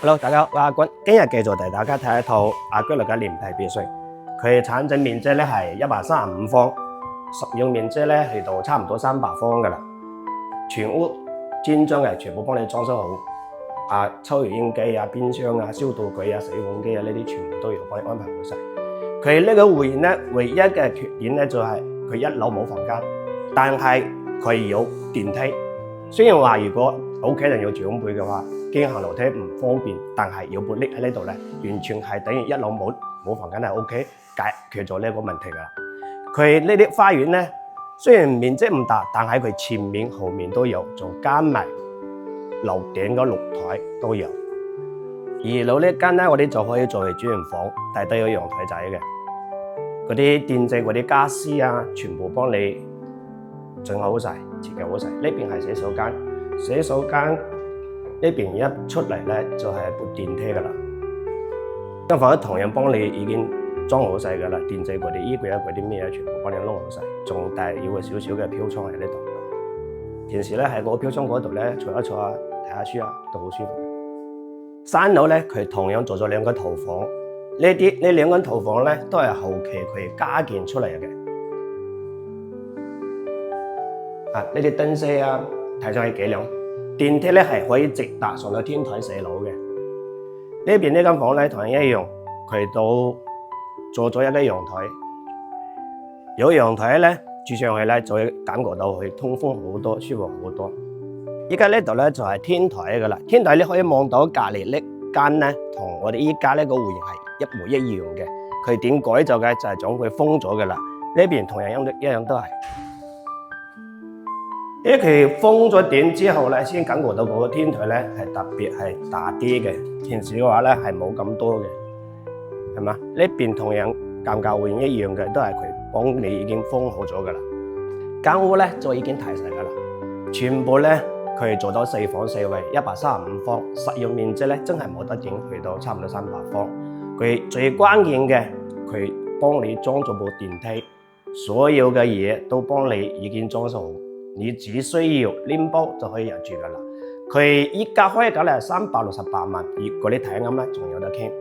Hello，大家好，我係阿君，今日繼續同大家睇一套阿居樂嘅連排別墅。佢產整面積咧係135方，實用面積咧去到差唔多300方噶啦。全屋精裝嘅，全部幫你裝修好。抽油煙機啊、冰箱啊、消毒櫃啊、洗碗機啊呢啲全部都要幫你安排好晒。佢呢個會員咧唯一嘅缺點咧就係佢一樓冇房間，但係佢有電梯。雖然話如果屋企人有長輩嘅話，經行樓梯唔方便，但係有部 lift 喺呢度咧，完全係等於一樓冇房間係 OK， 解決咗呢個問題噶啦。佢呢啲花園咧，雖然面積唔大，但係佢前面後面都有，仲加埋樓頂嗰露台都有。二樓呢間咧，我哋就可以作為主人房，但係都有陽台仔嘅。嗰啲電掣、嗰啲家私啊，全部幫你整好晒、設計好晒。呢邊係洗手間，洗手間呢邊一出嚟咧就係部電梯噶啦。間房同樣幫你已經裝好晒噶啦，電掣嗰啲衣櫃啊、嗰啲咩啊，全部幫你弄好晒，仲帶有個少少嘅飄窗喺呢度。平時咧喺個飄窗嗰度咧坐一坐啊、睇下書啊，都好舒服。3樓咧佢同樣做咗2間套房，呢2間套房咧都係後期佢加建出嚟嘅。呢啲燈飾啊，睇上去幾靚。電梯咧係可以直達上到天台4樓嘅。呢邊呢間房咧同樣一樣，佢都做咗一個陽台。有陽台咧住上去咧就會感覺到佢通風好多，舒服好多。依家呢度咧就係天台噶啦，天台你可以望到隔離呢間咧同我哋依家呢個戶型係一模一樣嘅。佢點改造嘅就係將佢封咗噶啦。呢邊同樣一樣都係。因為佢封咗頂之後咧，先感覺到嗰個天台咧係特別係大啲嘅，平時嘅話咧係冇咁多嘅，係嘛？呢邊同樣間戶型一樣嘅，都係佢幫你已經封好咗噶啦。間屋咧就已經睇晒噶啦，全部咧佢做到4房4衛，135方，實用面積咧真係冇得頂，去到差唔多300方。佢最關鍵嘅，佢幫你裝咗部電梯，所有嘅嘢都幫你已經裝修好。你只需要拎包就可以入住噶啦。佢依家開價咧係368萬，如果你睇啱咧，仲有得傾。